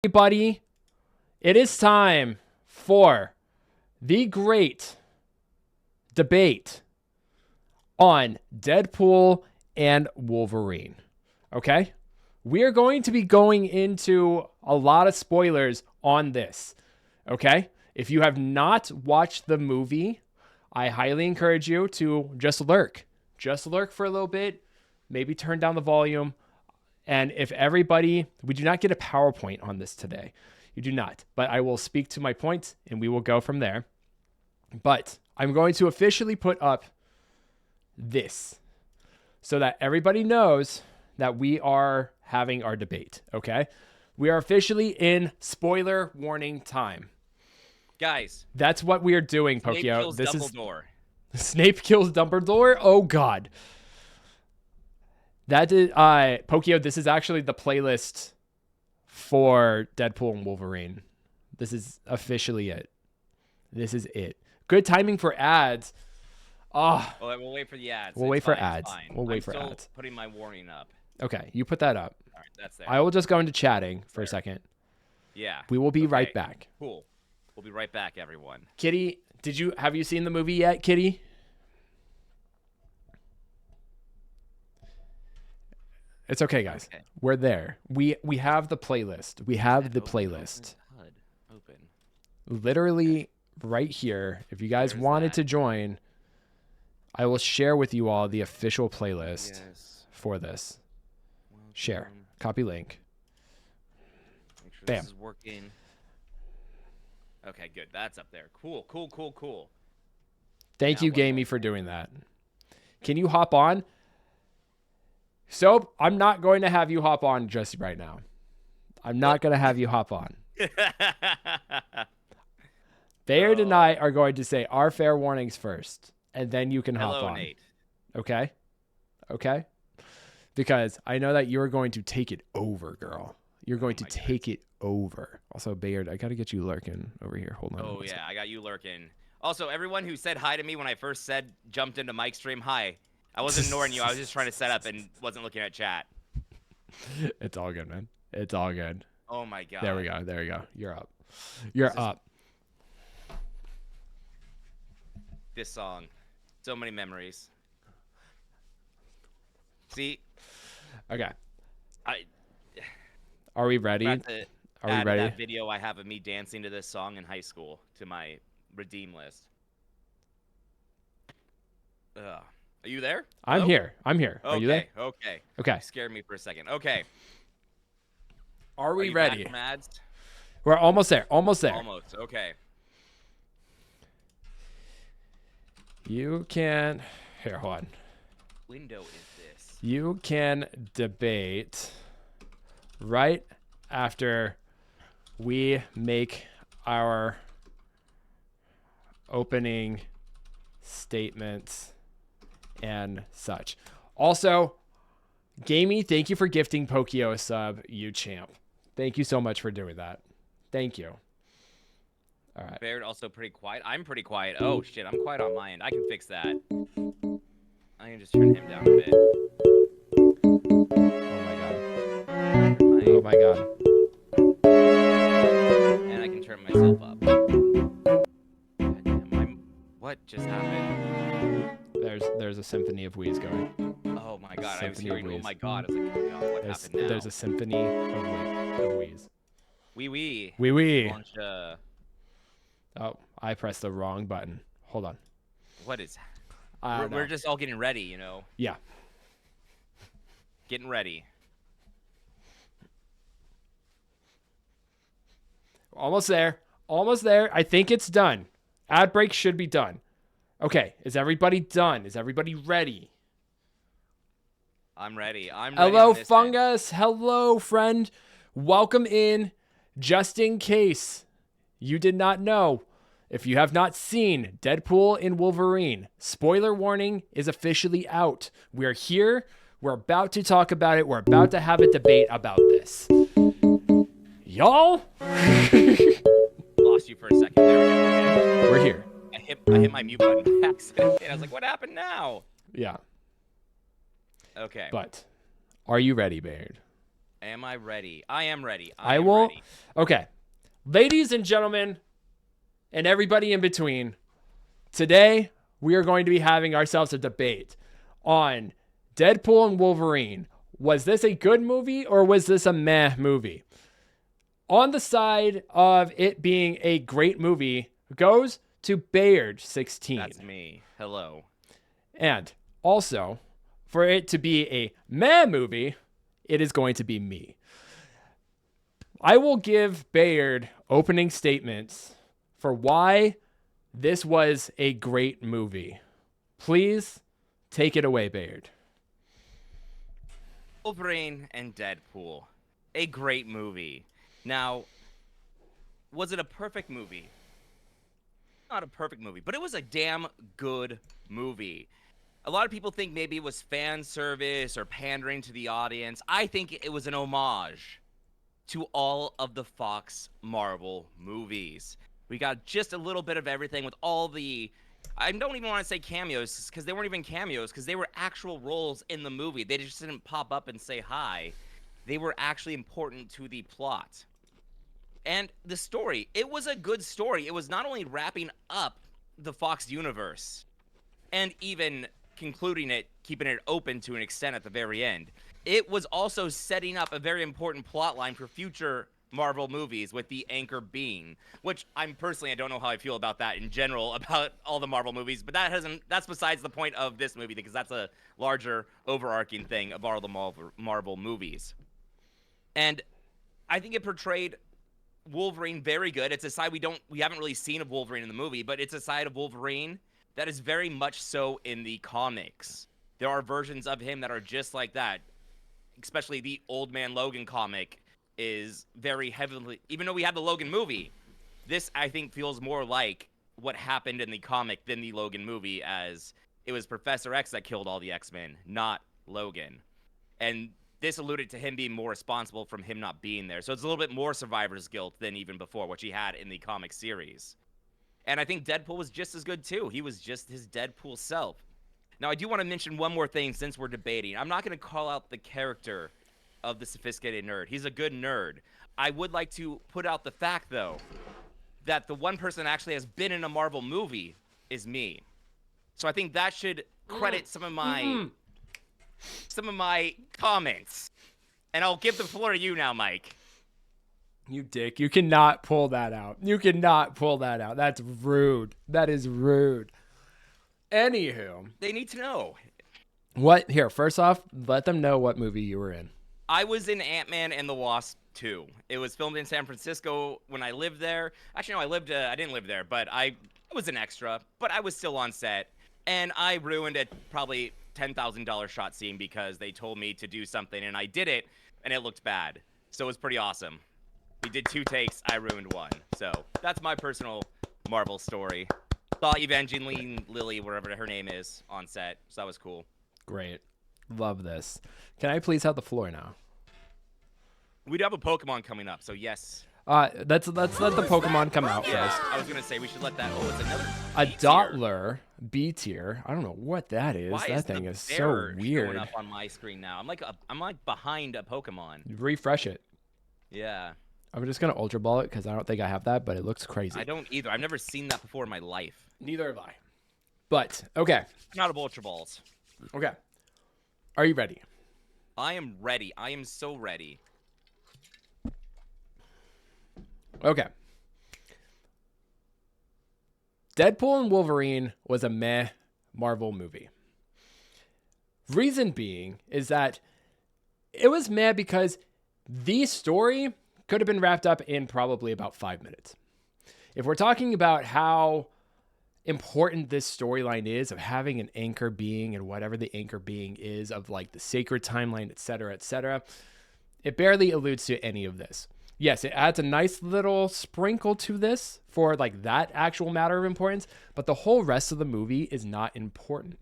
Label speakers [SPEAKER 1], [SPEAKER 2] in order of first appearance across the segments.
[SPEAKER 1] Everybody, it is time for the great debate on Deadpool and Wolverine. Okay? We are going to be going into a lot of spoilers on this. Okay? If you have not watched the movie, I highly encourage you to just lurk. Just lurk for a little bit, maybe turn down the volume. And if everybody, we do not get a PowerPoint on this today. You do not. But I will speak to my points and we will go from there. But I'm going to officially put up this so that everybody knows that we are having our debate. Okay? We are officially in spoiler warning time.
[SPEAKER 2] Guys.
[SPEAKER 1] That's what we are doing,
[SPEAKER 2] Snape
[SPEAKER 1] Pokio.
[SPEAKER 2] kills Dumbledore.
[SPEAKER 1] Snape kills Dumbledore? Oh, God. That is, Pokio, this is actually the playlist for Deadpool and Wolverine. This is officially it. This is it. Good timing for ads. Oh,
[SPEAKER 2] well, we'll wait for the ads.
[SPEAKER 1] We'll wait for ads. We'll wait for
[SPEAKER 2] still
[SPEAKER 1] ads.
[SPEAKER 2] Putting my warning up.
[SPEAKER 1] Okay, you put that up.
[SPEAKER 2] All right, that's there.
[SPEAKER 1] I will just go into chatting for a second.
[SPEAKER 2] Yeah.
[SPEAKER 1] We will be right back.
[SPEAKER 2] Cool. We'll be right back, everyone.
[SPEAKER 1] Kitty, have you seen the movie yet, Kitty? It's okay, guys. Okay. We're there. We have the playlist. We have the playlist.
[SPEAKER 2] Open.
[SPEAKER 1] Literally right here. If you guys wanted to join, I will share with you all the official playlist for this. Share. Copy link.
[SPEAKER 2] Make sure
[SPEAKER 1] Bam.
[SPEAKER 2] This is working. Okay, good. That's up there. Cool.
[SPEAKER 1] Thank you, Gamey, for doing that. Can you hop on? So I'm not going to have you hop on just right now. I'm not going to have you hop on. Bayard and I are going to say our fair warnings first, and then you can hop on.
[SPEAKER 2] Nate.
[SPEAKER 1] Okay? Okay? Because I know that you're going to take it over, girl. You're going to take it over. Also, Bayard, I got to get you lurking over here. Hold on.
[SPEAKER 2] Oh, yeah. I got you lurking. Also, everyone who said hi to me when I first jumped into Mike's stream, hi. I wasn't ignoring you. I was just trying to set up and wasn't looking at chat.
[SPEAKER 1] It's all good, man. It's all good.
[SPEAKER 2] Oh, my God.
[SPEAKER 1] There we go. You're up. You're up.
[SPEAKER 2] This song. So many memories. See?
[SPEAKER 1] Okay. Are we ready?
[SPEAKER 2] Are
[SPEAKER 1] we ready?
[SPEAKER 2] That video I have of me dancing to this song in high school to my redeem list. Ugh. Are you there?
[SPEAKER 1] I'm here.
[SPEAKER 2] Okay,
[SPEAKER 1] Are you there?
[SPEAKER 2] Okay.
[SPEAKER 1] Okay.
[SPEAKER 2] You scared me for a second. Okay.
[SPEAKER 1] Are we ready?
[SPEAKER 2] Back from ads?
[SPEAKER 1] We're almost there.
[SPEAKER 2] Almost. Okay.
[SPEAKER 1] You can... Here, hold on.
[SPEAKER 2] Window is this?
[SPEAKER 1] You can debate right after we make our opening statements and such. Also, Gamey, thank you for gifting Pokio a sub, you champ. Thank you so much for doing that. Thank you. All right.
[SPEAKER 2] Baird also pretty quiet. I'm pretty quiet. Oh shit, I'm quiet on my end. I can fix that. I can just turn him down a bit.
[SPEAKER 1] Oh my god.
[SPEAKER 2] And I can turn myself up. God damn, what just happened?
[SPEAKER 1] There's a symphony of wheeze going.
[SPEAKER 2] Oh my god, I was hearing, oh my god. I was like, oh god, what happened now?
[SPEAKER 1] There's a symphony of wheeze.
[SPEAKER 2] Wee.
[SPEAKER 1] Launched,
[SPEAKER 2] Oh,
[SPEAKER 1] I pressed the wrong button. Hold on.
[SPEAKER 2] What is... We're just all getting ready, you know?
[SPEAKER 1] Yeah.
[SPEAKER 2] Getting ready.
[SPEAKER 1] Almost there. I think it's done. Ad break should be done. Okay. Is everybody done? Is everybody ready?
[SPEAKER 2] I'm ready.
[SPEAKER 1] Hello, Fungus. Hello, friend. Welcome in. Just in case you did not know, if you have not seen Deadpool and Wolverine, spoiler warning is officially out. We're here. We're about to talk about it. We're about to have a debate about this. Y'all?
[SPEAKER 2] Lost you for a second. There we go.
[SPEAKER 1] We're here.
[SPEAKER 2] I hit my mute button by accident. I was like, what happened now?
[SPEAKER 1] Yeah.
[SPEAKER 2] Okay.
[SPEAKER 1] But are you ready, Bayard?
[SPEAKER 2] Am I ready? I am ready.
[SPEAKER 1] I
[SPEAKER 2] am
[SPEAKER 1] will.
[SPEAKER 2] ready.
[SPEAKER 1] Okay. Ladies and gentlemen, and everybody in between, today we are going to be having ourselves a debate on Deadpool and Wolverine. Was this a good movie or was this a meh movie? On the side of it being a great movie goes to Bayard16.
[SPEAKER 2] That's me. Hello.
[SPEAKER 1] And also, for it to be a meh movie, it is going to be me. I will give Bayard opening statements for why this was a great movie. Please take it away, Bayard.
[SPEAKER 2] Wolverine and Deadpool. A great movie. Now, was it a perfect movie? Not a perfect movie, but it was a damn good movie. A lot of people think maybe it was fan service or pandering to the audience. I think it was an homage to all of the Fox Marvel movies. We got just a little bit of everything with all the... I don't even want to say cameos, because they weren't even cameos, because they were actual roles in the movie. They just didn't pop up and say hi. They were actually important to the plot. And the story, it was a good story. It was not only wrapping up the Fox universe, and even concluding it, keeping it open to an extent at the very end. It was also setting up a very important plot line for future Marvel movies, with the anchor being, which I don't know how I feel about that in general, about all the Marvel movies, but that's besides the point of this movie, because that's a larger overarching thing of all the Marvel movies. And I think it portrayed Wolverine very good. It's a side we haven't really seen of Wolverine in the movie, but it's a side of Wolverine that is very much so in the comics. There are versions of him that are just like that, especially the Old Man Logan comic is very heavily, even though we have the Logan movie, this I think feels more like what happened in the comic than the Logan movie, as it was Professor X that killed all the X-Men, not Logan. And this alluded to him being more responsible from him not being there. So it's a little bit more survivor's guilt than even before, which he had in the comic series. And I think Deadpool was just as good too. He was just his Deadpool self. Now, I do want to mention one more thing since we're debating. I'm not going to call out the character of the sophisticated nerd. He's a good nerd. I would like to put out the fact, though, that the one person that actually has been in a Marvel movie is me. So I think that should credit some of my comments. And I'll give the floor to you now, Mike.
[SPEAKER 1] You dick. You cannot pull that out. You cannot pull that out. That's rude. That is rude. Anywho.
[SPEAKER 2] They need to know.
[SPEAKER 1] What? Here, first off, let them know what movie you were in.
[SPEAKER 2] I was in Ant-Man and the Wasp 2. It was filmed in San Francisco when I lived there. Actually, no, I didn't live there, but I was an extra, but I was still on set. And I ruined a probably $10,000 shot scene because they told me to do something, and I did it, and it looked bad. So it was pretty awesome. We did 2 takes, I ruined 1. So that's my personal Marvel story. Saw Evangeline Lilly, wherever her name is, on set, so that was cool.
[SPEAKER 1] Great. Love this. Can I please have the floor now?
[SPEAKER 2] We do have a Pokemon coming up, so yes.
[SPEAKER 1] Let's let the Pokemon come out
[SPEAKER 2] Yeah,
[SPEAKER 1] first.
[SPEAKER 2] I was gonna say we should let that. Oh, it's another
[SPEAKER 1] A
[SPEAKER 2] B tier.
[SPEAKER 1] Dottler B tier. I don't know what that is.
[SPEAKER 2] Why
[SPEAKER 1] That
[SPEAKER 2] the
[SPEAKER 1] thing is so
[SPEAKER 2] bear
[SPEAKER 1] weird.
[SPEAKER 2] showing up on my screen now. I'm like behind a Pokemon.
[SPEAKER 1] Refresh it.
[SPEAKER 2] Yeah.
[SPEAKER 1] I'm just gonna Ultra Ball it because I don't think I have that, but it looks crazy.
[SPEAKER 2] I don't either. I've never seen that before in my life.
[SPEAKER 1] Neither have I. But okay.
[SPEAKER 2] Not of Ultra Balls.
[SPEAKER 1] Okay. Are you ready?
[SPEAKER 2] I am ready. I am so ready.
[SPEAKER 1] Okay. Deadpool and Wolverine was a meh Marvel movie. Reason being is that it was meh because the story could have been wrapped up in probably about 5 minutes. If we're talking about how important this storyline is of having an anchor being and whatever the anchor being is of like the sacred timeline, etc., it barely alludes to any of this. Yes, it adds a nice little sprinkle to this for like that actual matter of importance, but the whole rest of the movie is not important.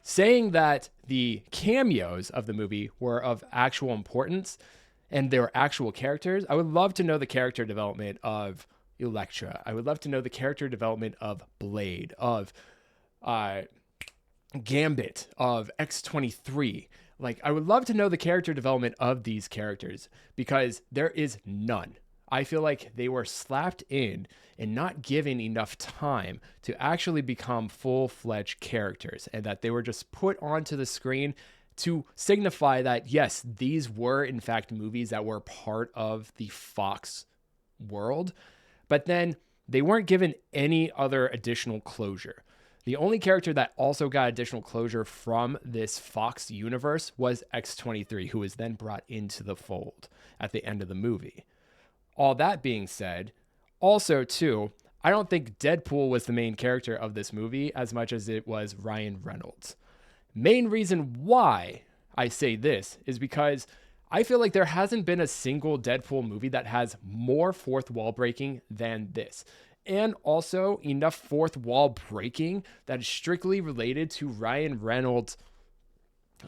[SPEAKER 1] Saying that the cameos of the movie were of actual importance and they were actual characters, I would love to know the character development of Elektra. I would love to know the character development of Blade, of Gambit, of X-23, Like, I would love to know the character development of these characters because there is none. I feel like they were slapped in and not given enough time to actually become full-fledged characters, and that they were just put onto the screen to signify that, yes, these were in fact movies that were part of the Fox world, but then they weren't given any other additional closure. The only character that also got additional closure from this Fox universe was X-23, who was then brought into the fold at the end of the movie. All that being said, also too, I don't think Deadpool was the main character of this movie as much as it was Ryan Reynolds. Main reason why I say this is because I feel like there hasn't been a single Deadpool movie that has more fourth wall breaking than this. And also enough fourth wall breaking that is strictly related to Ryan Reynolds',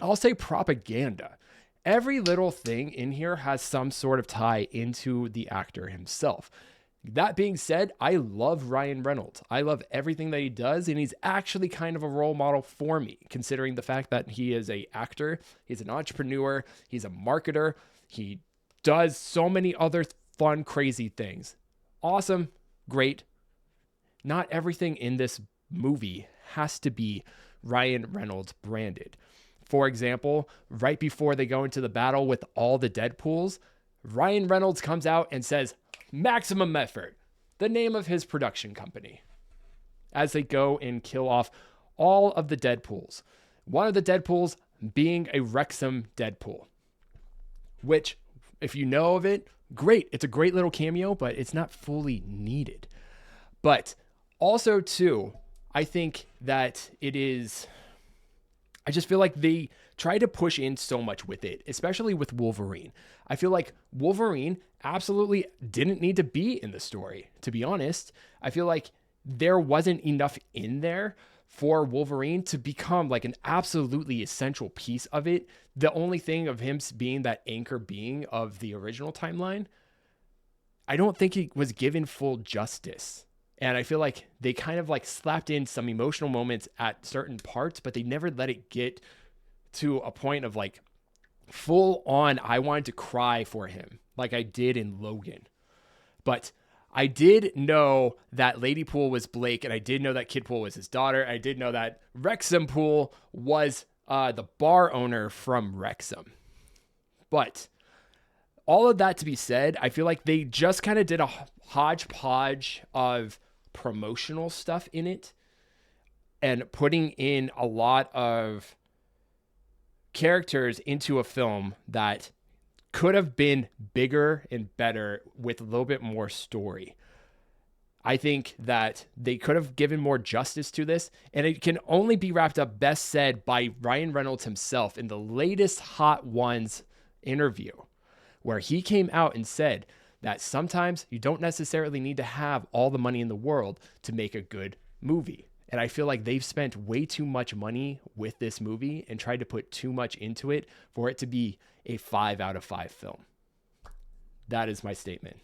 [SPEAKER 1] I'll say, propaganda. Every little thing in here has some sort of tie into the actor himself. That being said, I love Ryan Reynolds. I love everything that he does, and he's actually kind of a role model for me, considering the fact that he is an actor, he's an entrepreneur, he's a marketer, he does so many other fun, crazy things. Awesome, great. Not everything in this movie has to be Ryan Reynolds branded. For example, right before they go into the battle with all the Deadpools, Ryan Reynolds comes out and says, "Maximum Effort," the name of his production company, as they go and kill off all of the Deadpools. One of the Deadpools being a Wrexham Deadpool, which, if you know of it, great. It's a great little cameo, but it's not fully needed. But also, too, I think that it is... I just feel like they try to push in so much with it, especially with Wolverine. I feel like Wolverine absolutely didn't need to be in the story, to be honest. I feel like there wasn't enough in there for Wolverine to become like an absolutely essential piece of it. The only thing of him being that anchor being of the original timeline, I don't think he was given full justice. And I feel like they kind of like slapped in some emotional moments at certain parts, but they never let it get to a point of like full on, I wanted to cry for him like I did in Logan. But I did know that Lady Pool was Blake, and I did know that Kid Pool was his daughter. I did know that Wrexham Pool was the bar owner from Wrexham. But all of that to be said, I feel like they just kind of did a hodgepodge of promotional stuff in it and putting in a lot of characters into a film that could have been bigger and better with a little bit more story. I think that they could have given more justice to this, and it can only be wrapped up best said by Ryan Reynolds himself in the latest Hot Ones interview, where he came out and said that sometimes you don't necessarily need to have all the money in the world to make a good movie. And I feel like they've spent way too much money with this movie and tried to put too much into it for it to be a 5 out of 5 film. That is my statement.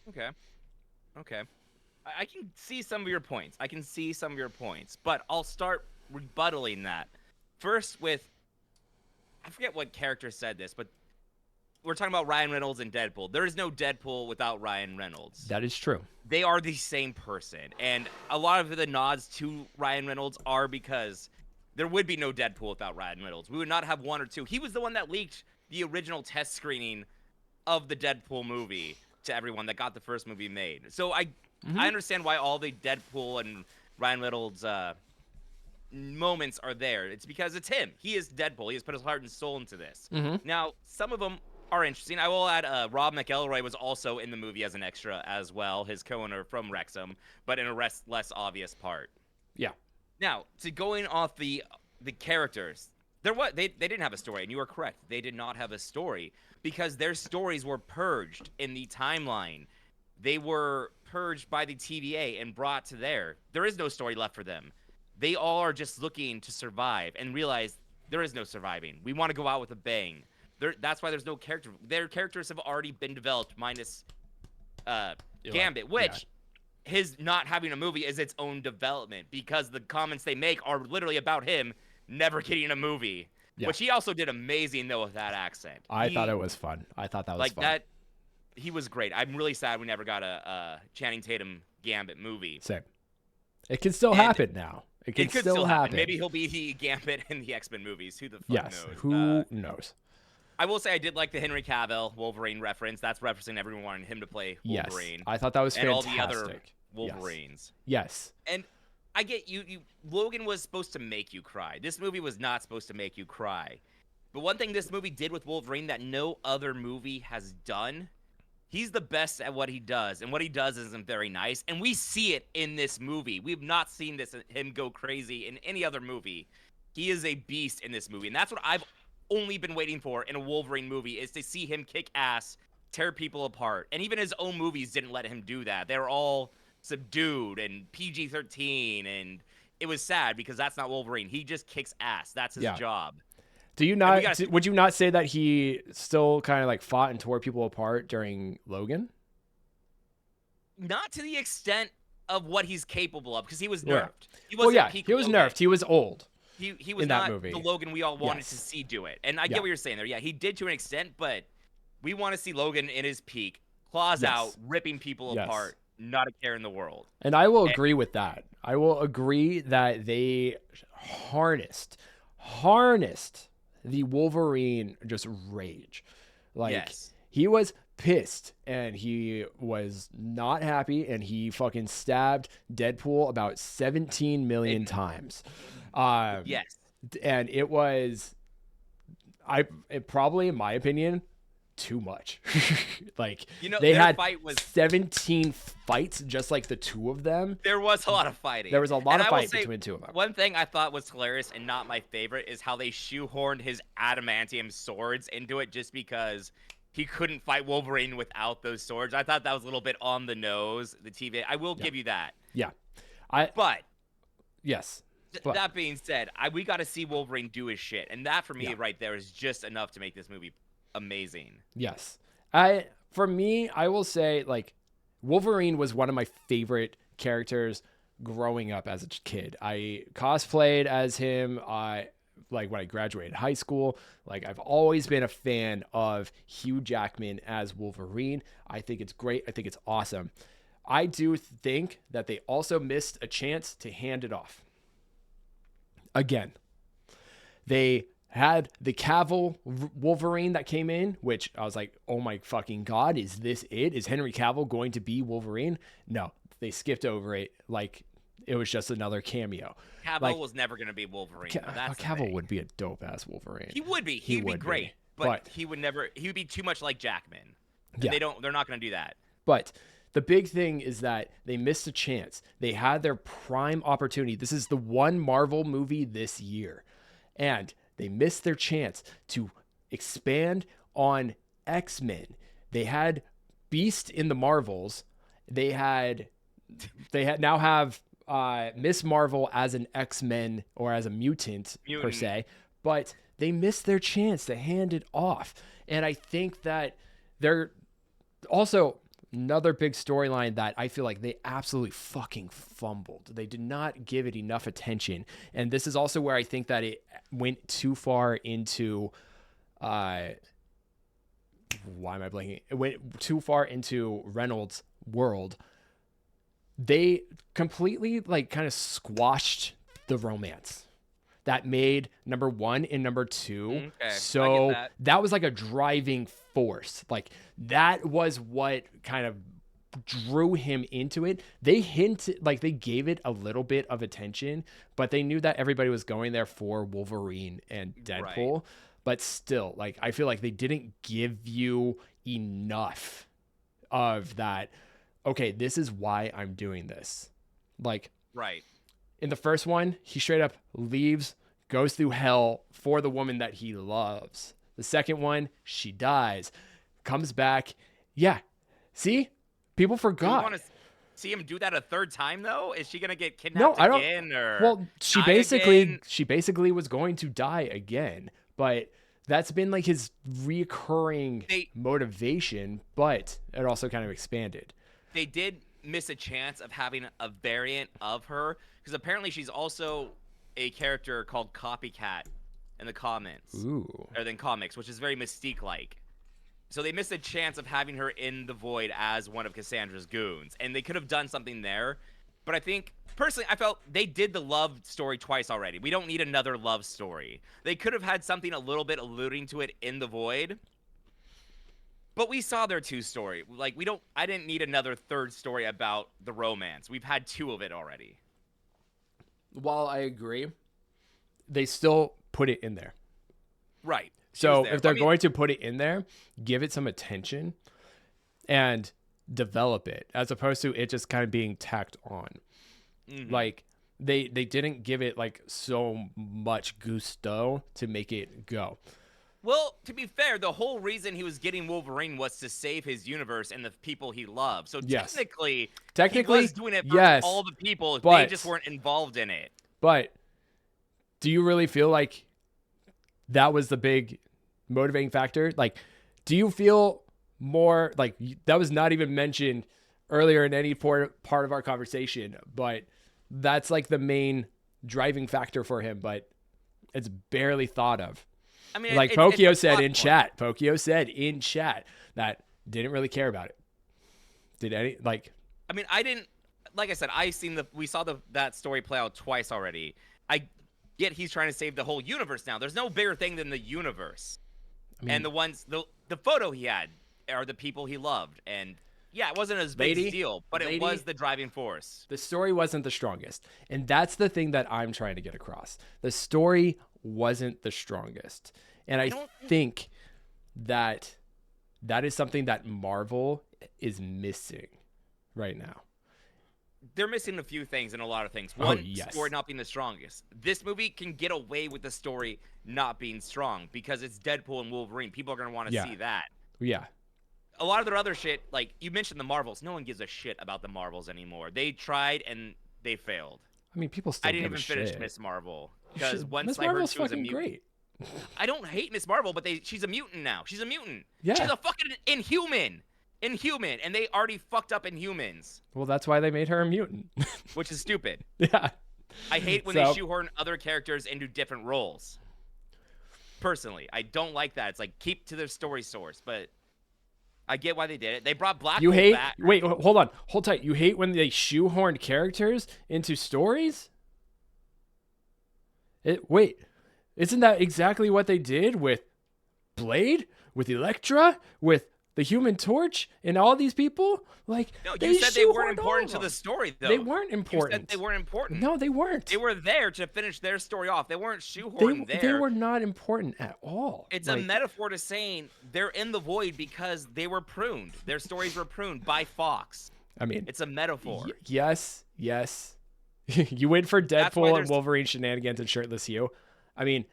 [SPEAKER 2] Okay. I can see some of your points. But I'll start rebuttaling that. First with, I forget what character said this, but we're talking about Ryan Reynolds and Deadpool. There is no Deadpool without Ryan Reynolds.
[SPEAKER 1] That is true.
[SPEAKER 2] They are the same person. And a lot of the nods to Ryan Reynolds are because there would be no Deadpool without Ryan Reynolds. We would not have one or two. He was the one that leaked the original test screening of the Deadpool movie to everyone that got the first movie made. So I understand why all the Deadpool and Ryan Reynolds moments are there. It's because it's him. He is Deadpool. He has put his heart and soul into this. Now, some of them are interesting. I will add Rob McElroy was also in the movie as an extra as well, his co-owner from Wrexham, but in a less obvious part.
[SPEAKER 1] Yeah.
[SPEAKER 2] Now, to going off the characters, they didn't have a story, and you are correct. They did not have a story because their stories were purged in the timeline. They were purged by the TVA and brought to there. There is no story left for them. They all are just looking to survive and realize there is no surviving. We want to go out with a bang. That's why there's no character. Their characters have already been developed, minus Gambit, which his not having a movie is its own development because the comments they make are literally about him never getting a movie.
[SPEAKER 1] Yeah.
[SPEAKER 2] Which he also did amazing though with that accent.
[SPEAKER 1] I thought it was fun. I thought that was
[SPEAKER 2] like
[SPEAKER 1] fun.
[SPEAKER 2] that. He was great. I'm really sad we never got a Channing Tatum Gambit movie.
[SPEAKER 1] Same. It can still happen now. It could still happen.
[SPEAKER 2] Maybe he'll be the Gambit in the X-Men movies. Who the fuck
[SPEAKER 1] yes.
[SPEAKER 2] knows?
[SPEAKER 1] Who knows?
[SPEAKER 2] I will say I did like the Henry Cavill Wolverine reference. That's referencing everyone wanting him to play Wolverine.
[SPEAKER 1] Yes. I thought that was
[SPEAKER 2] and
[SPEAKER 1] fantastic.
[SPEAKER 2] all the other Wolverines.
[SPEAKER 1] Yes.
[SPEAKER 2] And I get you. Logan was supposed to make you cry. This movie was not supposed to make you cry. But one thing this movie did with Wolverine that no other movie has done, he's the best at what he does, and what he does isn't very nice. And we see it in this movie. We've not seen him go crazy in any other movie. He is a beast in this movie, and that's what I've only been waiting for in a Wolverine movie, is to see him kick ass, tear people apart. And even his own movies didn't let him do that. They were all subdued and PG-13, and it was sad because that's not Wolverine. He just kicks ass. That's his job.
[SPEAKER 1] Do you not? Would you not say that he still kind of like fought and tore people apart during Logan?
[SPEAKER 2] Not to the extent of what he's capable of, because he was nerfed.
[SPEAKER 1] Yeah.
[SPEAKER 2] He wasn't
[SPEAKER 1] he was nerfed. He was old.
[SPEAKER 2] He was
[SPEAKER 1] in that
[SPEAKER 2] not
[SPEAKER 1] movie.
[SPEAKER 2] the Logan we all wanted to see do it. And I get what you're saying there. Yeah, he did to an extent, but we want to see Logan in his peak, claws out, ripping people apart, not a care in the world.
[SPEAKER 1] And I will agree with that. I will agree that they harnessed the Wolverine just rage. Like he was pissed and he was not happy and he fucking stabbed Deadpool about 17 million times. And it was, probably in my opinion, too much. Like, they had
[SPEAKER 2] fight was
[SPEAKER 1] 17 fights, just like the two of them.
[SPEAKER 2] There was a lot of fighting.
[SPEAKER 1] There was a lot of fight between the two of them.
[SPEAKER 2] One thing I thought was hilarious and not my favorite is how they shoehorned his adamantium swords into it just because he couldn't fight Wolverine without those swords. I thought that was a little bit on the nose, the TV. I will give you that.
[SPEAKER 1] Yeah. Yes. But
[SPEAKER 2] that being said, we got to see Wolverine do his shit. And that, for me, right there is just enough to make this movie amazing.
[SPEAKER 1] Yes. For me, I will say, like, Wolverine was one of my favorite characters growing up as a kid. I cosplayed as him, like, when I graduated high school. Like, I've always been a fan of Hugh Jackman as Wolverine. I think it's great. I think it's awesome. I do think that they also missed a chance to hand it off. Again, they had the Cavill Wolverine that came in, which I was like, oh my fucking God, is this it? Is Henry Cavill going to be Wolverine? No, they skipped over it like it was just another cameo.
[SPEAKER 2] Cavill was never going to be Wolverine.
[SPEAKER 1] Cavill would be a dope-ass Wolverine.
[SPEAKER 2] He would be. He'd be great. But he would be too much like Jackman. Yeah. They're not going to do that.
[SPEAKER 1] But the big thing is that they missed a chance. They had their prime opportunity. This is the one Marvel movie this year. And they missed their chance to expand on X-Men. They had Beast in the Marvels. They now have Miss Marvel as an X-Men or as a mutant per se. But they missed their chance to hand it off. And I think that they're also another big storyline that I feel like they absolutely fucking fumbled. They did not give it enough attention. And this is also where I think that it went too far into why am I blanking? It went too far into Reynolds' world. They completely kind of squashed the romance that made number 1 and number 2.
[SPEAKER 2] Okay,
[SPEAKER 1] so that was like a driving force. Like that was what kind of drew him into it. They hinted, they gave it a little bit of attention, but they knew that everybody was going there for Wolverine and Deadpool. Right. But still, I feel like they didn't give you enough of that. Okay, this is why I'm doing this.
[SPEAKER 2] Right.
[SPEAKER 1] In the first one, he straight up leaves, goes through hell for the woman that he loves. The second one, she dies, comes back. Yeah. See? People forgot.
[SPEAKER 2] Do you want to see him do that a third time, though? Is she going to get kidnapped again? Well,
[SPEAKER 1] she basically was going to die again. But that's been his reoccurring motivation, but it also kind of expanded.
[SPEAKER 2] They did miss a chance of having a variant of her, because apparently she's also a character called Copycat in the comments,
[SPEAKER 1] Ooh.
[SPEAKER 2] or than comics, which is very Mystique-like. So they missed a chance of having her in the Void as one of Cassandra's goons, and they could have done something there. But I think, personally, I felt they did the love story twice already. We don't need another love story. They could have had something a little bit alluding to it in the Void, but we saw their 2 story. Like, I didn't need another 3rd story about the romance. We've had 2 of it already.
[SPEAKER 1] While I agree, they still put it in there.
[SPEAKER 2] Right.
[SPEAKER 1] So if they're going to put it in there, give it some attention and develop it, as opposed to it just kind of being tacked on. Mm-hmm. Like they didn't give it like so much gusto to make it go.
[SPEAKER 2] Well, to be fair, the whole reason he was getting Wolverine was to save his universe and the people he loved. So technically, he was doing it for all the people. They just weren't involved in it.
[SPEAKER 1] But do you really feel like that was the big motivating factor? Like, do you feel more like that was not even mentioned earlier in any part of our conversation, but that's like the main driving factor for him, but it's barely thought of. I mean, like Pokio said in chat. Pokio said in chat that didn't really care about it. Did any like?
[SPEAKER 2] I mean, I didn't. Like I said, we saw that story play out twice already. I get he's trying to save the whole universe now. There's no bigger thing than the universe. I mean, and the photo he had are the people he loved, and yeah, it wasn't as big a deal, but it was the driving force.
[SPEAKER 1] The story wasn't the strongest, and that's the thing that I'm trying to get across. The story wasn't the strongest, and I think that is something that Marvel is missing right now.
[SPEAKER 2] They're missing a few things and a lot of things. One, story not being the strongest. This movie can get away with the story not being strong because it's Deadpool and Wolverine. People are going to want to see that.
[SPEAKER 1] Yeah.
[SPEAKER 2] A lot of their other shit, like you mentioned the Marvels. No one gives a shit about the Marvels anymore. They tried and they failed.
[SPEAKER 1] I mean, people still
[SPEAKER 2] I didn't
[SPEAKER 1] give
[SPEAKER 2] even
[SPEAKER 1] a
[SPEAKER 2] finish
[SPEAKER 1] shit.
[SPEAKER 2] Miss Marvel because once
[SPEAKER 1] Miss
[SPEAKER 2] I heard
[SPEAKER 1] Marvel's
[SPEAKER 2] she was a
[SPEAKER 1] fucking
[SPEAKER 2] mutant.
[SPEAKER 1] Great.
[SPEAKER 2] I don't hate Miss Marvel, but she's a mutant now. She's a mutant.
[SPEAKER 1] Yeah.
[SPEAKER 2] She's a fucking Inhuman, and they already fucked up Inhumans.
[SPEAKER 1] Well, that's why they made her a mutant.
[SPEAKER 2] Which is stupid.
[SPEAKER 1] Yeah.
[SPEAKER 2] I hate when they shoehorn other characters into different roles. Personally, I don't like that. It's like keep to their story source, but I get why they did it. They brought Black Bolt back.
[SPEAKER 1] Wait, hold on. Hold tight. You hate when they shoehorned characters into stories? Wait. Isn't that exactly what they did with Blade, with Elektra, with the Human Torch, and all these people? Like,
[SPEAKER 2] no, you said they weren't important to the story, though.
[SPEAKER 1] They weren't important.
[SPEAKER 2] You said they weren't important.
[SPEAKER 1] No, they weren't.
[SPEAKER 2] They were there to finish their story off. They weren't shoehorned there.
[SPEAKER 1] They were not important at all.
[SPEAKER 2] It's a metaphor to saying they're in the void because they were pruned. Their stories were pruned by Fox.
[SPEAKER 1] I mean,
[SPEAKER 2] it's a metaphor.
[SPEAKER 1] Yes. You went for Deadpool and Wolverine shenanigans and shirtless Hugh. I mean,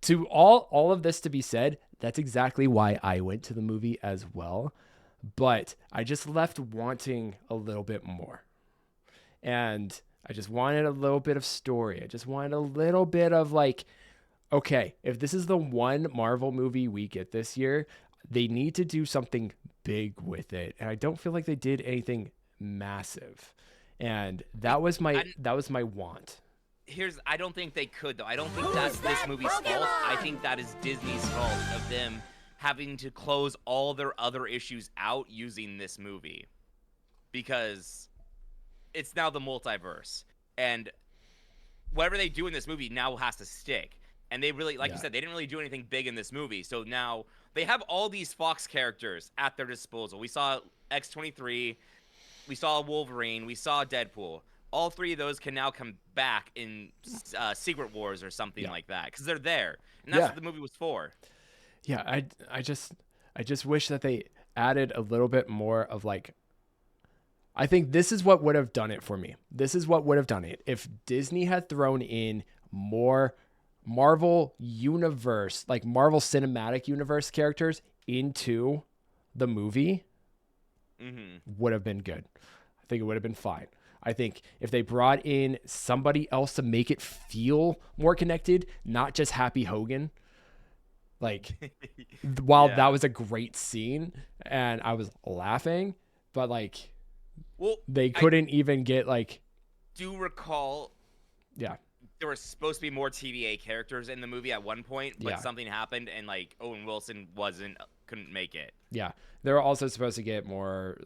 [SPEAKER 1] to all of this to be said, that's exactly why I went to the movie as well. But I just left wanting a little bit more. And I just wanted a little bit of story. I just wanted a little bit of like, okay, if this is the one Marvel movie we get this year, they need to do something big with it. And I don't feel like they did anything massive. And that was my want.
[SPEAKER 2] I don't think they could, though. I don't think that's this movie's fault. I think that is Disney's fault of them having to close all their other issues out using this movie. Because it's now the multiverse. And whatever they do in this movie now has to stick. And they really, like you said, they didn't really do anything big in this movie. So now they have all these Fox characters at their disposal. We saw X-23, we saw Wolverine, we saw Deadpool. All three of those can now come back in Secret Wars or something like that because they're there, and that's what the movie was for.
[SPEAKER 1] Yeah, I just wish that they added a little bit more of like. I think this is what would have done it for me. This is what would have done it if Disney had thrown in more Marvel universe, like Marvel Cinematic Universe characters into the movie. Would have been good. I think it would have been fine. I think if they brought in somebody else to make it feel more connected, not just Happy Hogan, like, while that was a great scene and I was laughing, but like, they couldn't even get like.
[SPEAKER 2] Do recall, there were supposed to be more TVA characters in the movie at one point, but
[SPEAKER 1] Yeah.
[SPEAKER 2] something happened and like Owen Wilson couldn't make it.
[SPEAKER 1] Yeah, they were also supposed to get more,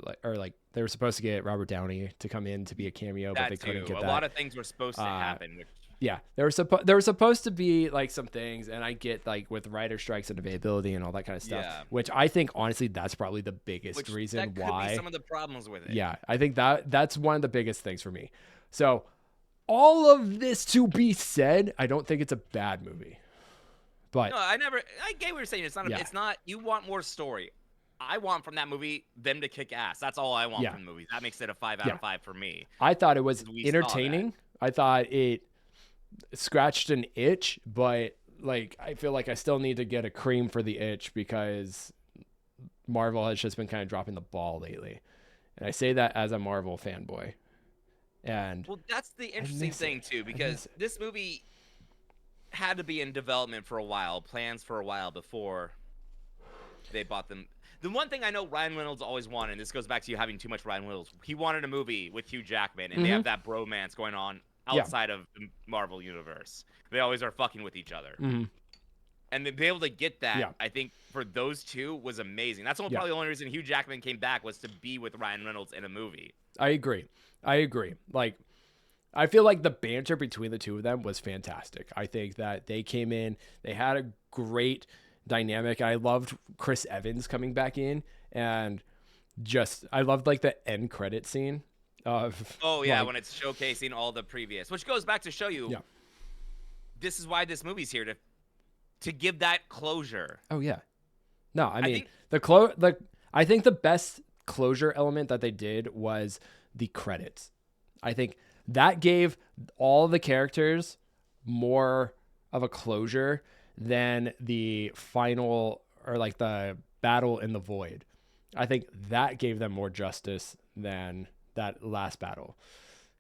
[SPEAKER 1] they were supposed to get Robert Downey to come in to be a cameo, but
[SPEAKER 2] That
[SPEAKER 1] they couldn't
[SPEAKER 2] too.
[SPEAKER 1] get
[SPEAKER 2] A
[SPEAKER 1] that.
[SPEAKER 2] lot of things were supposed to happen.
[SPEAKER 1] Yeah, there were supposed to be like some things, and I get like with writer strikes and availability and all that kind of stuff, which I think honestly that's probably the biggest reason
[SPEAKER 2] that could
[SPEAKER 1] why.
[SPEAKER 2] be some of the problems with it.
[SPEAKER 1] Yeah, I think that's one of the biggest things for me. So, all of this to be said, I don't think it's a bad movie. But
[SPEAKER 2] no, I get what you're saying. It's not. It's not. You want more story. I want from that movie them to kick ass. That's all I want from the movie. That makes it a 5 out of 5 for me.
[SPEAKER 1] I thought it was entertaining. I thought it scratched an itch, but like I feel like I still need to get a cream for the itch because Marvel has just been kind of dropping the ball lately. And I say that as a Marvel fanboy. And
[SPEAKER 2] well, that's the interesting thing too, because this movie had to be in development for a while, plans for a while before they bought them. The one thing I know Ryan Reynolds always wanted, and this goes back to you having too much Ryan Reynolds, he wanted a movie with Hugh Jackman, and they have that bromance going on outside of the Marvel universe. They always are fucking with each other. And to be able to get that, I think, for those two was amazing. That's probably the only reason Hugh Jackman came back was to be with Ryan Reynolds in a movie.
[SPEAKER 1] I agree. Like, I feel like the banter between the two of them was fantastic. I think that they came in, they had a great dynamic. I loved Chris Evans coming back in, and I loved like the end credit scene of
[SPEAKER 2] when it's showcasing all the previous, which goes back to show you this is why this movie's here to give that closure.
[SPEAKER 1] Oh yeah. No, I mean I think the best closure element that they did was the credits. I think that gave all the characters more of a closure than the final or like the battle in the void. I think that gave them more justice than that last battle.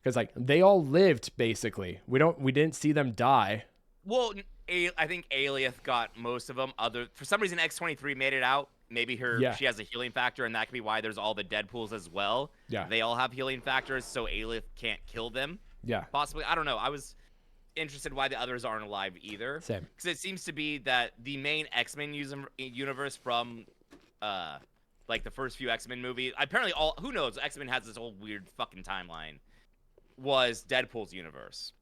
[SPEAKER 1] Because like they all lived basically. We didn't see them die.
[SPEAKER 2] Well, I think Alioth got most of them. For some reason X-23 made it out. Maybe she has a healing factor, and that could be why there's all the Deadpools as well. Yeah. They all have healing factors, so Alioth can't kill them. Yeah. Possibly. I don't know. I was interested why the others aren't alive either.
[SPEAKER 1] Same.
[SPEAKER 2] Because it seems to be that the main X-Men universe from like the first few X-Men movies, apparently who knows, X-Men has this whole weird fucking timeline, was Deadpool's universe.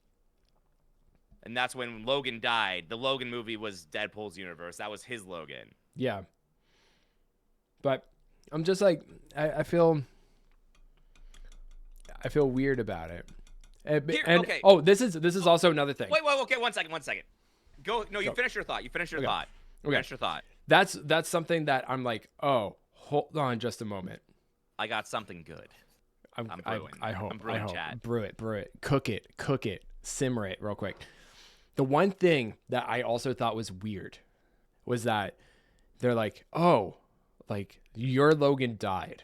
[SPEAKER 2] And that's when Logan died. The Logan movie was Deadpool's universe. That was his Logan. Yeah. But I'm just like, I feel weird about it. Okay. Oh, this is also another thing. Wait, okay, one second. Go. No, you finish your thought. Finish your thought.
[SPEAKER 1] That's something that I'm like, oh, hold on just a moment.
[SPEAKER 2] I got something good. I'm brewing.
[SPEAKER 1] I hope.
[SPEAKER 2] I'm brewing, Chad.
[SPEAKER 1] Brew it. Cook it. Simmer it real quick. The one thing that I also thought was weird was that they're like, oh, like your Logan died.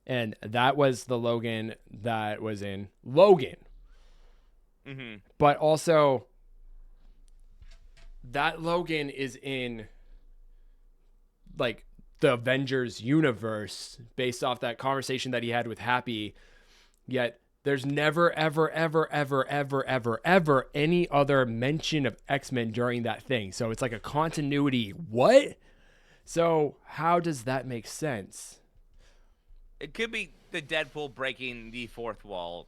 [SPEAKER 1] And that was the Logan that was in Logan. Mm-hmm. But also, that Logan is in, like, the Avengers universe based off that conversation that he had with Happy. Yet, there's never, ever, ever, ever, ever, ever, ever any other mention of X-Men during that thing. So, it's like a continuity. What? So, how does that make sense?
[SPEAKER 2] It could be the Deadpool breaking the fourth wall.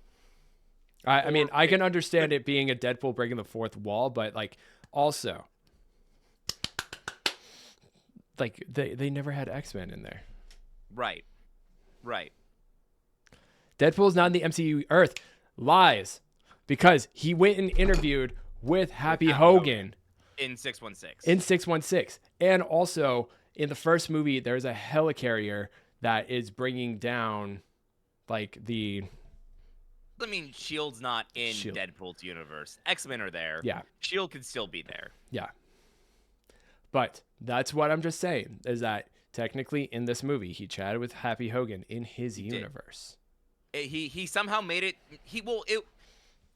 [SPEAKER 1] I mean, I can understand it being a Deadpool breaking the fourth wall, but like also, like they never had X-Men in there.
[SPEAKER 2] Right.
[SPEAKER 1] Deadpool's not in the MCU Earth. Lies. Because he went and interviewed with Happy Hogan.
[SPEAKER 2] In 616.
[SPEAKER 1] In 616. And also, in the first movie, there's a helicarrier that is bringing down, like, the...
[SPEAKER 2] I mean, S.H.I.E.L.D.'s not in Deadpool's universe. X-Men are there.
[SPEAKER 1] Yeah.
[SPEAKER 2] S.H.I.E.L.D. could still be there.
[SPEAKER 1] Yeah. But that's what I'm just saying, is that technically in this movie, he chatted with Happy Hogan in his universe.
[SPEAKER 2] He somehow made it...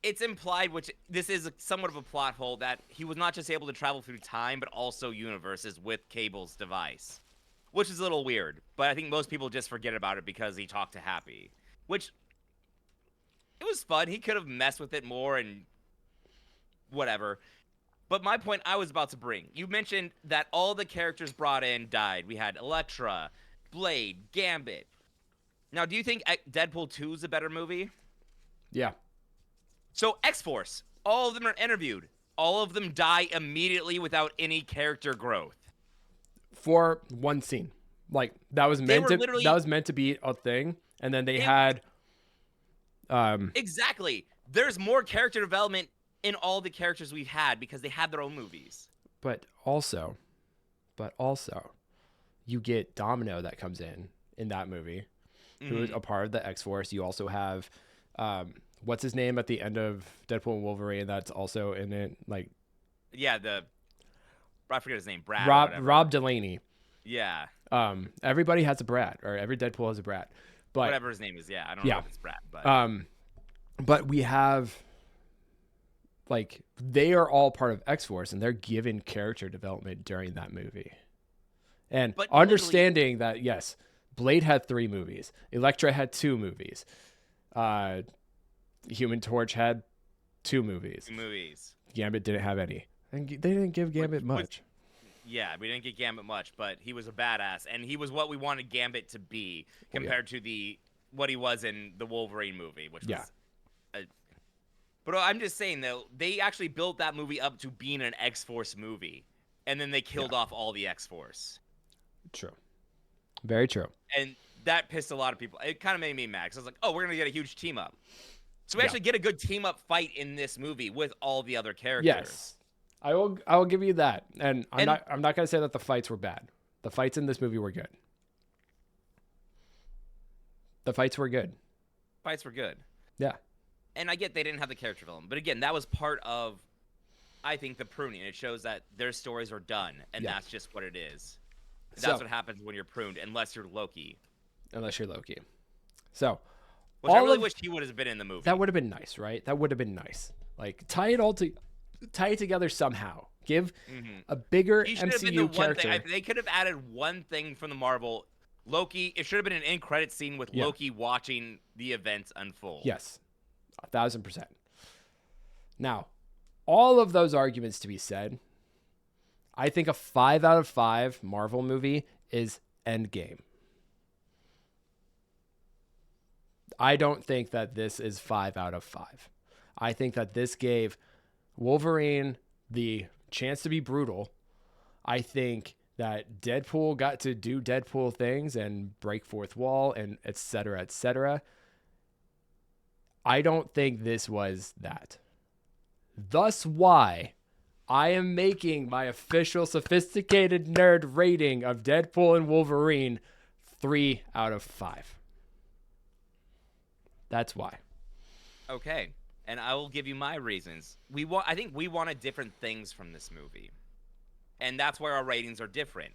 [SPEAKER 2] It's implied, which this is somewhat of a plot hole, that he was not just able to travel through time, but also universes with Cable's device. Which is a little weird, but I think most people just forget about it because he talked to Happy. Which, it was fun. He could have messed with it more and whatever. But my point I was about to bring, you mentioned that all the characters brought in died. We had Elektra, Blade, Gambit. Now, do you think Deadpool 2 is a better movie?
[SPEAKER 1] Yeah.
[SPEAKER 2] So X-Force, all of them are interviewed. All of them die immediately without any character growth.
[SPEAKER 1] For one scene. Like that was
[SPEAKER 2] They
[SPEAKER 1] meant
[SPEAKER 2] were
[SPEAKER 1] to
[SPEAKER 2] literally-
[SPEAKER 1] that was meant to be a thing, and then they had
[SPEAKER 2] Exactly. There's more character development in all the characters we've had because they had their own movies.
[SPEAKER 1] but also you get Domino that comes in that movie, who is a part of the X-Force. You also have what's his name at the end of Deadpool and Wolverine that's also in it, like
[SPEAKER 2] Yeah, I forget his name, Brad. or whatever.
[SPEAKER 1] Rob Delaney.
[SPEAKER 2] Yeah,
[SPEAKER 1] Everybody has a Brad, or every Deadpool has a Brad. But
[SPEAKER 2] whatever his name is. Yeah, I don't know if it's Brad, but
[SPEAKER 1] but we have, like, they are all part of X-Force, and they're given character development during that movie. And
[SPEAKER 2] But
[SPEAKER 1] understanding that, yes, Blade had 3 movies, Elektra had 2 movies, Human Torch had 2 movies, Gambit didn't have any, and they didn't give Gambit much.
[SPEAKER 2] Yeah, we didn't get Gambit much, but he was a badass, and he was what we wanted Gambit to be compared to what he was in the Wolverine movie, which was. But I'm just saying though, they actually built that movie up to being an X-Force movie, and then they killed off all the X-Force.
[SPEAKER 1] True, very true.
[SPEAKER 2] And that pissed a lot of people. It kind of made me mad because I was like, "Oh, we're gonna get a huge team up." So we actually get a good team up fight in this movie with all the other characters.
[SPEAKER 1] Yes. I will give you that. And I'm not going to say that the fights were bad. The fights in this movie were good. The fights were good.
[SPEAKER 2] Fights were good.
[SPEAKER 1] Yeah.
[SPEAKER 2] And I get they didn't have the character development, but again, that was part of, I think, the pruning. It shows that their stories are done, and that's just what it is. That's what happens when you're pruned, unless you're Loki.
[SPEAKER 1] So,
[SPEAKER 2] which I really wish he would have been in the movie.
[SPEAKER 1] That would have been nice, right? That would have been nice. Like, tie it together somehow. Give a bigger MCU character.
[SPEAKER 2] They could have added one thing from the Marvel. Loki, it should have been an end credit scene with Loki watching the events unfold.
[SPEAKER 1] Yes, 1,000%. Now, all of those arguments to be said, I think a 5 out of 5 Marvel movie is Endgame. I don't think that this is 5 out of 5. I think that this gave Wolverine the chance to be brutal. I think that Deadpool got to do Deadpool things and break fourth wall and et cetera, et cetera. I don't think this was that. Thus why I am making my official sophisticated nerd rating of Deadpool and Wolverine 3 out of 5. That's why.
[SPEAKER 2] Okay. And I will give you my reasons. I think we wanted different things from this movie. And that's why our ratings are different.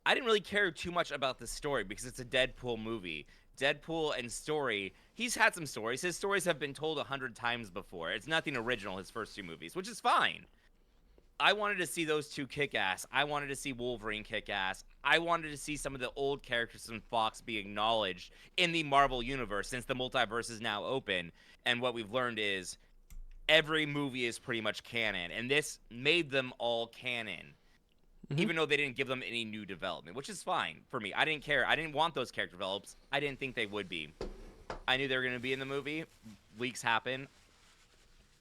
[SPEAKER 2] I didn't really care too much about the story because it's a Deadpool movie. Deadpool and story, he's had some stories. His stories have been told 100 times before. It's nothing original, his first 2 movies, which is fine. I wanted to see those 2 kick ass. I wanted to see Wolverine kick ass. I wanted to see some of the old characters from Fox be acknowledged in the Marvel universe since the multiverse is now open. And what we've learned is every movie is pretty much canon. And this made them all canon. Even though they didn't give them any new development, which is fine for me. I didn't care. I didn't want those character develops. I didn't think they would be. I knew they were going to be in the movie. Leaks happen.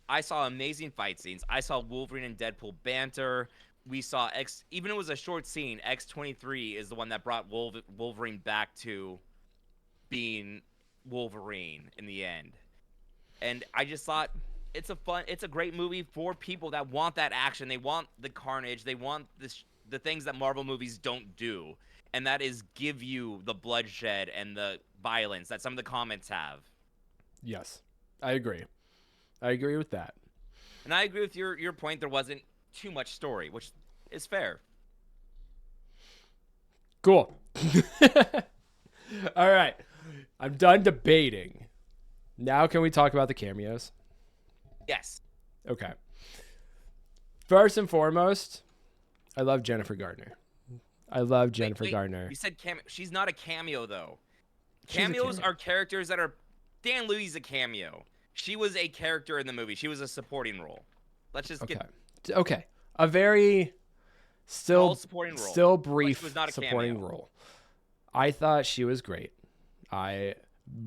[SPEAKER 2] I saw amazing fight scenes. I saw Wolverine and Deadpool banter. We saw even it was a short scene, X-23 is the one that brought Wolverine back to being Wolverine in the end. And I just thought it's a great movie for people that want that action. They want the carnage. They want the things that Marvel movies don't do. And that is give you the bloodshed and the violence that some of the comments have.
[SPEAKER 1] Yes, I agree. I agree with that.
[SPEAKER 2] And I agree with your point. There wasn't too much story, which is fair.
[SPEAKER 1] Cool. All right. I'm done debating. Now can we talk about the cameos?
[SPEAKER 2] Yes.
[SPEAKER 1] Okay. First and foremost, I love Jennifer Garner. Garner.
[SPEAKER 2] You said cameo. She's not a cameo, though. Cameos are characters that are... Dan Louis a cameo. She was a character in the movie. She was a supporting role. Let's just
[SPEAKER 1] Okay.
[SPEAKER 2] get
[SPEAKER 1] Okay. A very
[SPEAKER 2] small
[SPEAKER 1] still
[SPEAKER 2] supporting role.
[SPEAKER 1] still
[SPEAKER 2] But she was
[SPEAKER 1] brief
[SPEAKER 2] not a
[SPEAKER 1] supporting
[SPEAKER 2] cameo.
[SPEAKER 1] role. I thought she was great. I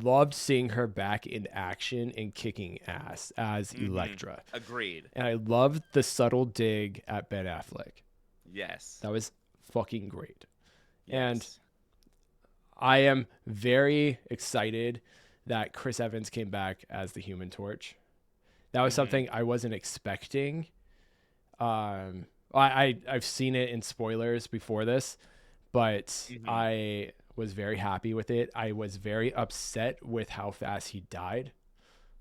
[SPEAKER 1] loved seeing her back in action and kicking ass as Elektra.
[SPEAKER 2] Agreed.
[SPEAKER 1] And I loved the subtle dig at Ben Affleck.
[SPEAKER 2] Yes.
[SPEAKER 1] That was fucking great. And
[SPEAKER 2] Yes.
[SPEAKER 1] I am very excited that Chris Evans came back as the Human Torch. That was something I wasn't expecting. I've seen it in spoilers before this, but I was very happy with it. I was very upset with how fast he died.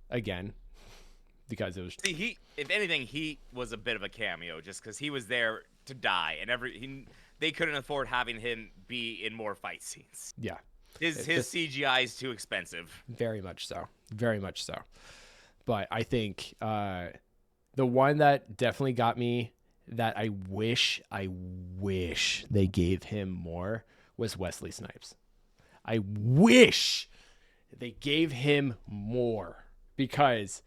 [SPEAKER 1] Again, because it was
[SPEAKER 2] See, if anything, he was a bit of a cameo just because he was there to die, and they couldn't afford having him be in more fight scenes.
[SPEAKER 1] yeah,
[SPEAKER 2] His CGI is too expensive.
[SPEAKER 1] very much so, very much so. But I think the one that definitely got me that I wish they gave him more was Wesley Snipes. I wish they gave him more because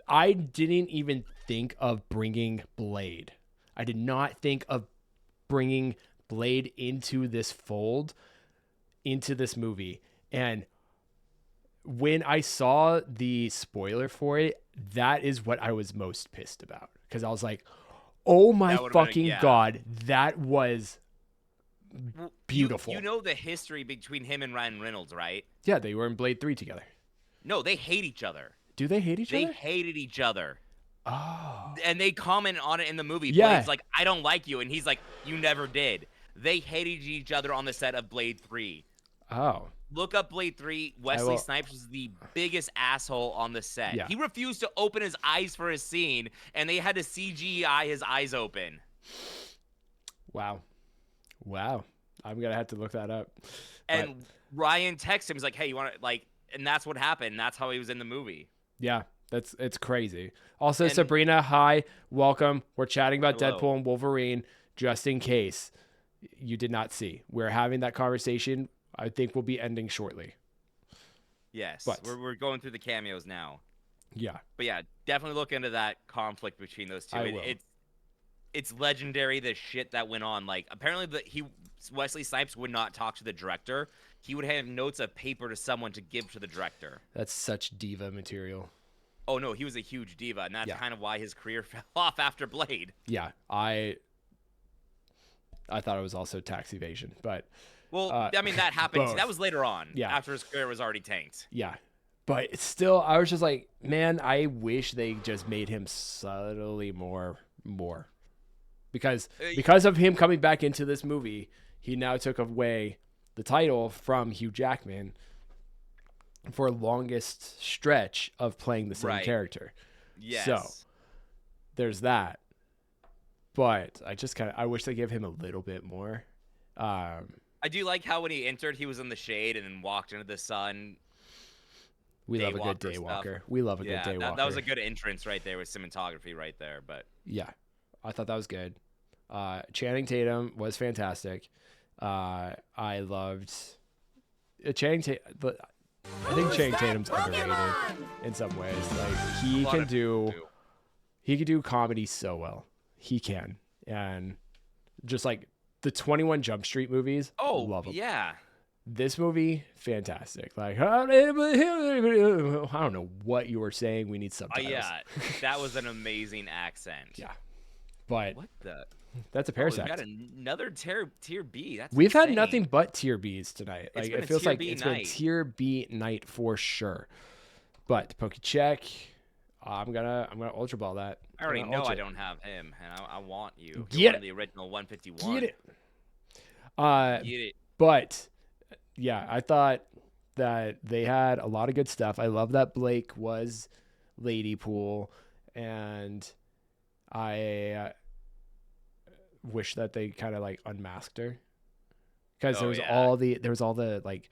[SPEAKER 1] I didn't even think of bringing Blade. I did not think of bringing Blade into this fold, into this movie. And when I saw the spoiler for it, that is what I was most pissed about. Because I was like, oh my fucking God, that was beautiful.
[SPEAKER 2] You know the history between him and Ryan Reynolds, right?
[SPEAKER 1] Yeah, they were in Blade 3 together.
[SPEAKER 2] No, they hate each other.
[SPEAKER 1] Do they hate each other?
[SPEAKER 2] They hated each other.
[SPEAKER 1] Oh.
[SPEAKER 2] And they comment on it in the movie.
[SPEAKER 1] Yeah.
[SPEAKER 2] Blade's like, I don't like you. And he's like, you never did. They hated each other on the set of Blade 3.
[SPEAKER 1] Oh.
[SPEAKER 2] Look up Blade 3. Wesley Snipes was the biggest asshole on the set.
[SPEAKER 1] Yeah.
[SPEAKER 2] He refused to open his eyes for his scene, and they had to CGI his eyes open.
[SPEAKER 1] Wow. I'm going to have to look that up.
[SPEAKER 2] And Ryan texts him. He's like, hey, you want to, like, and that's what happened. That's how he was in the movie.
[SPEAKER 1] Yeah, it's crazy. Also, Sabrina, hi, welcome. We're chatting about Deadpool and Wolverine just in case you did not see. We're having that conversation. I think we'll be ending shortly.
[SPEAKER 2] Yes,
[SPEAKER 1] but
[SPEAKER 2] we're going through the cameos now.
[SPEAKER 1] Yeah.
[SPEAKER 2] But yeah, definitely look into that conflict between those two.
[SPEAKER 1] I will.
[SPEAKER 2] It's legendary, the shit that went on. Like, apparently Wesley Snipes would not talk to the director. He would have notes of paper to someone to give to the director.
[SPEAKER 1] That's such diva material.
[SPEAKER 2] Oh, no, he was a huge diva, and that's kind of why his career fell off after Blade.
[SPEAKER 1] Yeah, I thought it was also tax evasion, but...
[SPEAKER 2] Well, I mean, that happened.
[SPEAKER 1] Both.
[SPEAKER 2] That was later on,
[SPEAKER 1] Yeah.
[SPEAKER 2] after his career was already tanked.
[SPEAKER 1] Yeah. But still, I was just like, man, I wish they just made him subtly more. Because of him coming back into this movie, he now took away the title from Hugh Jackman for longest stretch of playing the same character.
[SPEAKER 2] Yes.
[SPEAKER 1] So there's that. But I wish they gave him a little bit more.
[SPEAKER 2] I do like how when he entered, he was in the shade and then walked into the sun.
[SPEAKER 1] We love a good daywalker. We love a good daywalker.
[SPEAKER 2] That was a good entrance right there with cinematography right there. But
[SPEAKER 1] yeah, I thought that was good. Channing Tatum was fantastic. I loved Channing Tatum, but I think Channing Tatum's underrated in some ways. Like he can do comedy so well. He can, and just like the 21 Jump Street movies.
[SPEAKER 2] Oh,
[SPEAKER 1] love them.
[SPEAKER 2] Yeah.
[SPEAKER 1] This movie, fantastic. Like, I don't know what you were saying. We need subtitles.
[SPEAKER 2] Yeah, that was an amazing accent.
[SPEAKER 1] Yeah, but
[SPEAKER 2] what the?
[SPEAKER 1] That's a Parasite.
[SPEAKER 2] We got another tier B.
[SPEAKER 1] We've
[SPEAKER 2] insane.
[SPEAKER 1] had nothing but tier Bs tonight. Like it feels like it's been tier B night for sure. But PokeCheck, I'm gonna Ultra Ball that.
[SPEAKER 2] I already know I don't have him, and I want you.
[SPEAKER 1] Get it.
[SPEAKER 2] The original 151.
[SPEAKER 1] Get it.
[SPEAKER 2] Get it.
[SPEAKER 1] But yeah, I thought that they had a lot of good stuff. I love that Blake was Lady Pool, and I wish that they kind of like unmasked her because there was all the like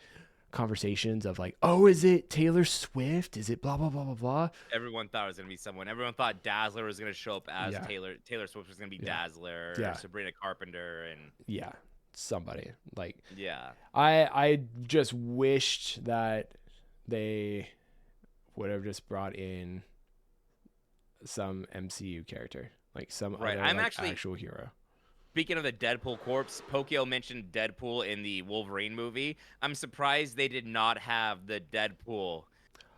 [SPEAKER 1] conversations of like, oh, is it Taylor Swift? Is it blah blah blah blah blah?
[SPEAKER 2] Everyone thought it was gonna be someone. Everyone thought Dazzler was gonna show up as Taylor Swift was gonna be Dazzler, or Sabrina Carpenter, and
[SPEAKER 1] somebody like I just wished that would have just brought in some MCU character, like some
[SPEAKER 2] Right.
[SPEAKER 1] other
[SPEAKER 2] I'm
[SPEAKER 1] like,
[SPEAKER 2] actually
[SPEAKER 1] actual hero.
[SPEAKER 2] Speaking of the Deadpool corpse, Pokio mentioned Deadpool in the Wolverine movie. I'm surprised they did not have the Deadpool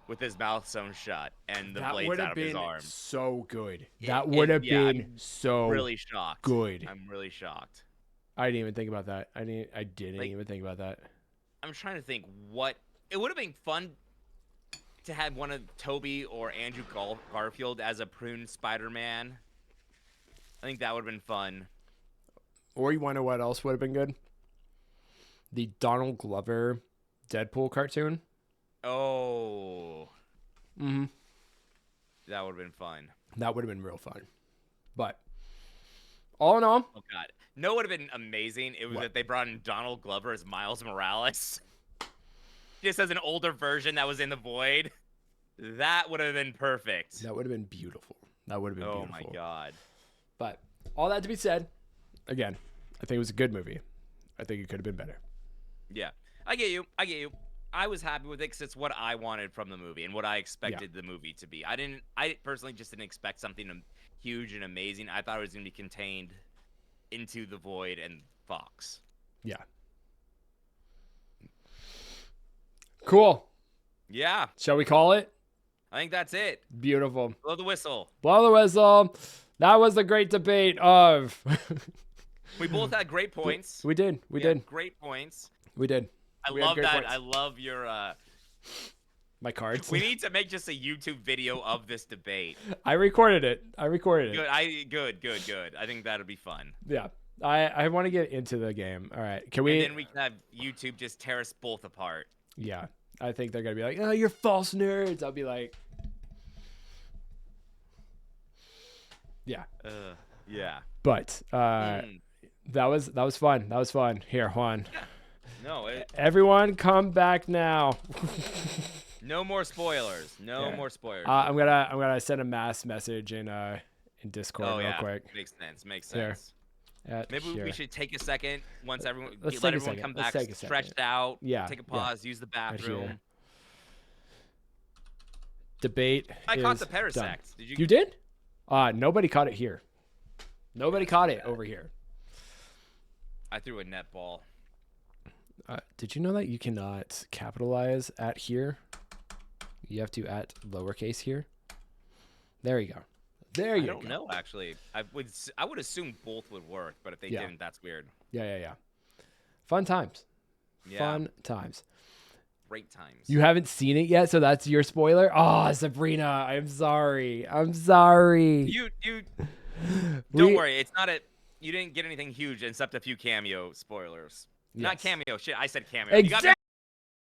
[SPEAKER 2] with his mouth sewn shut and the
[SPEAKER 1] That
[SPEAKER 2] blades
[SPEAKER 1] would
[SPEAKER 2] out
[SPEAKER 1] have
[SPEAKER 2] of his
[SPEAKER 1] been
[SPEAKER 2] arm.
[SPEAKER 1] so good. That would have
[SPEAKER 2] Yeah,
[SPEAKER 1] been
[SPEAKER 2] I'm
[SPEAKER 1] so
[SPEAKER 2] really shocked.
[SPEAKER 1] good.
[SPEAKER 2] I'm really shocked.
[SPEAKER 1] I didn't even think about that. I didn't
[SPEAKER 2] Like,
[SPEAKER 1] even think about that.
[SPEAKER 2] I'm trying to think what it would have been fun to have one of Toby or Andrew Garfield as a prune Spider-Man. I think that would have been fun.
[SPEAKER 1] Or you want to know what else would have been good? The Donald Glover Deadpool cartoon.
[SPEAKER 2] Oh.
[SPEAKER 1] Mm-hmm.
[SPEAKER 2] That would have been fun.
[SPEAKER 1] That would have been real fun. But all in all,
[SPEAKER 2] Oh God, no, would have been amazing. It was
[SPEAKER 1] What?
[SPEAKER 2] that they brought in Donald Glover as Miles Morales, just as an older version that was in the void. That would have been perfect.
[SPEAKER 1] that would have been beautiful. That would have been
[SPEAKER 2] Oh
[SPEAKER 1] beautiful.
[SPEAKER 2] my God.
[SPEAKER 1] But all that to be said, again, I think it was a good movie. I think it could have been better.
[SPEAKER 2] Yeah, I get you. I get you. I was happy with it because it's what I wanted from the movie and what I expected the movie to be. I personally just didn't expect something huge and amazing. I thought it was going to be contained into the void and Fox.
[SPEAKER 1] Yeah. Cool.
[SPEAKER 2] Yeah,
[SPEAKER 1] Shall we call it?
[SPEAKER 2] I think that's it.
[SPEAKER 1] Beautiful.
[SPEAKER 2] Blow the whistle.
[SPEAKER 1] Blow the whistle. That was the great debate of.
[SPEAKER 2] We both had great points.
[SPEAKER 1] We did. We
[SPEAKER 2] had
[SPEAKER 1] did.
[SPEAKER 2] great points.
[SPEAKER 1] We did.
[SPEAKER 2] I
[SPEAKER 1] We had
[SPEAKER 2] love
[SPEAKER 1] great
[SPEAKER 2] that.
[SPEAKER 1] points.
[SPEAKER 2] I love your.
[SPEAKER 1] My cards.
[SPEAKER 2] We need to make just a YouTube video of this debate.
[SPEAKER 1] I recorded it.
[SPEAKER 2] Good. Good. I think that'd be fun.
[SPEAKER 1] Yeah. I want to get into the game. All right. Can we?
[SPEAKER 2] And then we can have YouTube just tear us both apart.
[SPEAKER 1] Yeah. I think they're gonna be like, "Oh, you're false nerds." I'll be like, "Yeah."
[SPEAKER 2] Yeah.
[SPEAKER 1] But that was fun. That was fun. Here, Juan.
[SPEAKER 2] No.
[SPEAKER 1] Everyone, come back now.
[SPEAKER 2] No more spoilers. No
[SPEAKER 1] Yeah.
[SPEAKER 2] more spoilers.
[SPEAKER 1] I'm gonna send a mass message in Discord real quick.
[SPEAKER 2] Makes sense. Makes
[SPEAKER 1] Here.
[SPEAKER 2] sense. Maybe
[SPEAKER 1] Here.
[SPEAKER 2] we should take a second once everyone
[SPEAKER 1] Let's
[SPEAKER 2] let
[SPEAKER 1] take a
[SPEAKER 2] everyone
[SPEAKER 1] second.
[SPEAKER 2] come
[SPEAKER 1] Let's
[SPEAKER 2] back
[SPEAKER 1] take a second.
[SPEAKER 2] stretched out.
[SPEAKER 1] Yeah,
[SPEAKER 2] Take a
[SPEAKER 1] yeah.
[SPEAKER 2] pause. Use the bathroom.
[SPEAKER 1] here. Debate.
[SPEAKER 2] I caught
[SPEAKER 1] is
[SPEAKER 2] the
[SPEAKER 1] done.
[SPEAKER 2] parasect. Did you?
[SPEAKER 1] You did? Nobody caught it here. Nobody caught it over here.
[SPEAKER 2] I threw a net ball.
[SPEAKER 1] Did you know that you cannot capitalize at here? You have to at lowercase here. There you go. There you
[SPEAKER 2] I
[SPEAKER 1] go.
[SPEAKER 2] don't know actually. I would assume both would work, but if they didn't, that's weird.
[SPEAKER 1] Yeah. Fun times.
[SPEAKER 2] Yeah.
[SPEAKER 1] Fun times.
[SPEAKER 2] Great times.
[SPEAKER 1] You haven't seen it yet, so that's your spoiler? Oh, Sabrina, I'm sorry.
[SPEAKER 2] You don't worry. It's not you didn't get anything huge except a few cameo spoilers.
[SPEAKER 1] Yes.
[SPEAKER 2] Not cameo. Shit, I said cameo. You got me